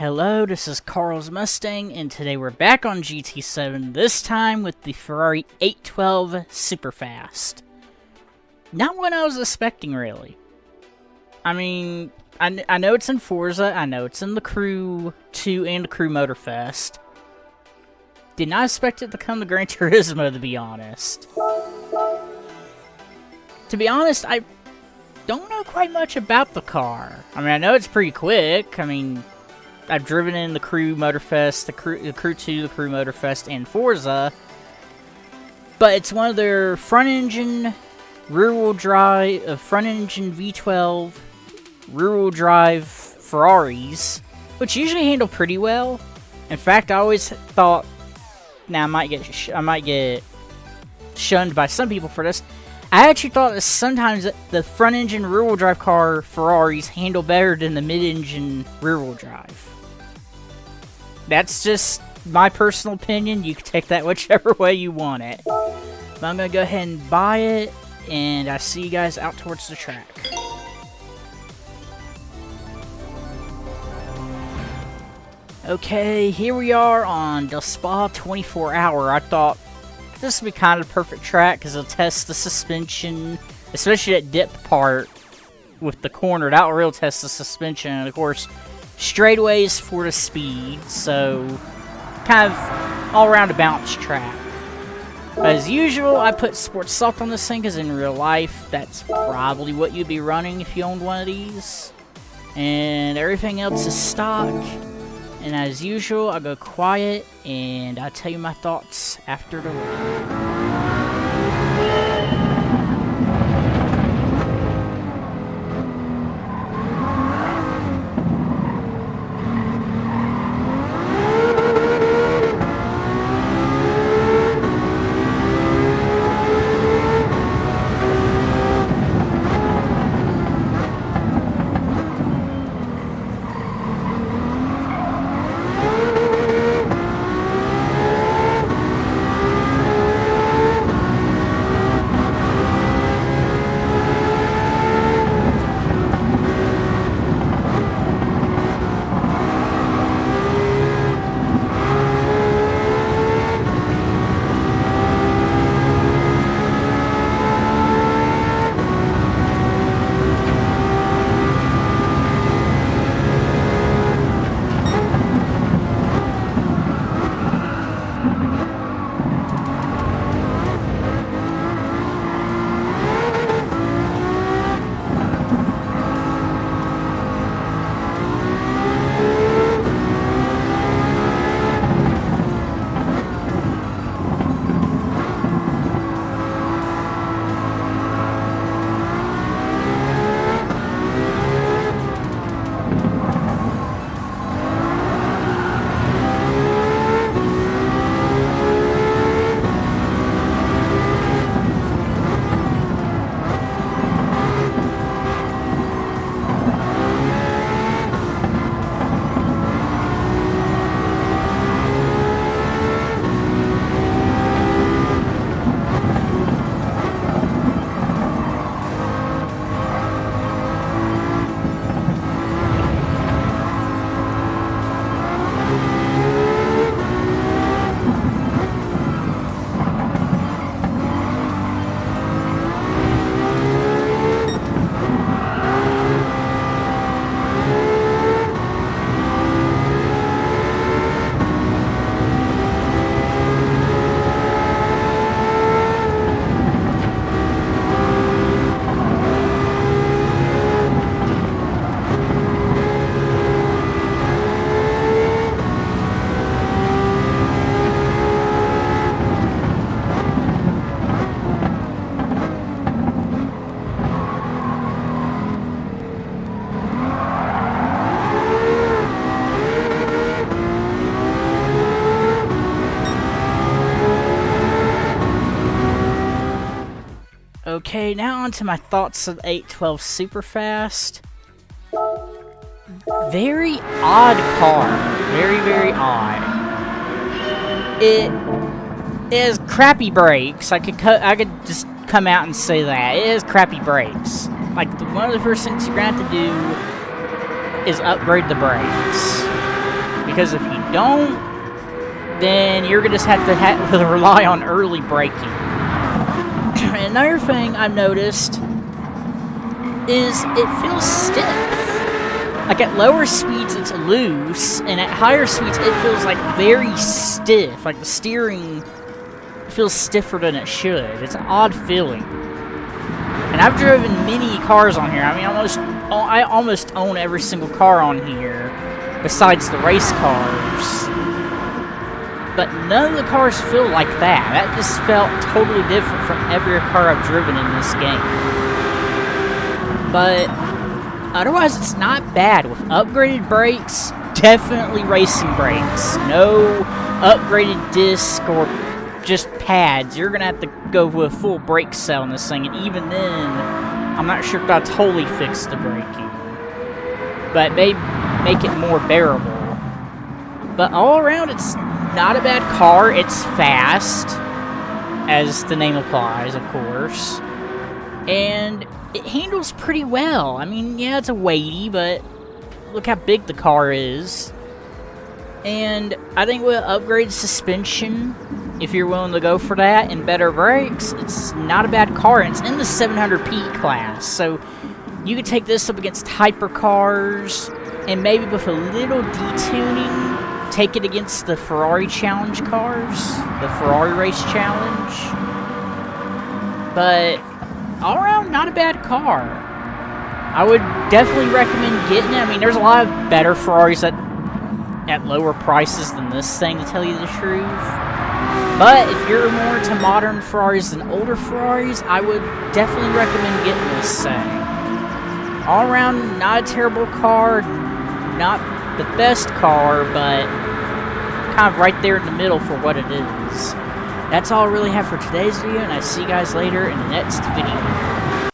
Hello, this is Carl's Mustang, and today we're back on GT7, this time with the Ferrari 812 Superfast. Not what I was expecting, really. I mean, I know it's in Forza, I know it's in the Crew 2 and the Crew Motorfest. Did not expect it to come to Gran Turismo, to be honest. To be honest, I don't know quite much about the car. I mean, I know it's pretty quick. I mean, I've driven in the Crew Motorfest, the Crew 2, the Crew Motorfest, and Forza. But it's one of their front-engine, rear-wheel drive, front-engine V12, rear-wheel drive Ferraris, which usually handle pretty well. In fact, I always thought, now I might get shunned by some people for this. I actually thought that sometimes the front-engine rear-wheel drive car Ferraris handle better than the mid-engine rear-wheel drive. That's just my personal opinion. You can take that whichever way you want it. But I'm going to go ahead and buy it, and I'll see you guys out towards the track. Okay, here we are on the Spa 24 Hour. I thought this would be kind of the perfect track because it'll test the suspension, especially that dip part with the corner. That will really test the suspension, and of course, straightaways for the speed, so kind of all around a balanced track. As usual, I put Sports Soft on this thing because in real life, that's probably what you'd be running if you owned one of these. And everything else is stock. And as usual, I'll go quiet, and I'll tell you my thoughts after the run. Okay, now on to my thoughts of 812 Superfast. Very odd car. Very, very odd. It has crappy brakes. I could just come out and say that. It has crappy brakes. Like, one of the first things you're going to have to do is upgrade the brakes. Because if you don't, then you're going to just have to rely on early braking. Another thing I've noticed is it feels stiff. Like at lower speeds it's loose, and at higher speeds it feels like very stiff. Like the steering feels stiffer than it should. It's an odd feeling. And I've driven many cars on here. I mean, I almost own every single car on here, besides the race cars. But none of the cars feel like that. That just felt totally different from every car I've driven in this game. But otherwise, it's not bad. With upgraded brakes, definitely racing brakes. No upgraded disc or just pads. You're going to have to go with a full brake cell in this thing. And even then, I'm not sure if I'll totally fix the braking. But may make it more bearable. But all around, it's not a bad car. It's fast, as the name applies, of course. And it handles pretty well. I mean, yeah, it's a weighty, but look how big the car is. And I think with upgraded suspension, if you're willing to go for that, and better brakes, it's not a bad car. And it's in the 700p class, so you could take this up against hypercars, and maybe with a little detuning, take it against the Ferrari challenge cars, the Ferrari race challenge. But all around, not a bad car. I would definitely recommend getting it. I mean, there's a lot of better Ferraris at lower prices than this thing, to tell you the truth. But if you're more into modern Ferraris than older Ferraris, I would definitely recommend getting this thing. All around, not a terrible car, not the best car, but kind of right there in the middle for what it is. That's all I really have for today's video, and I see you guys later in the next video.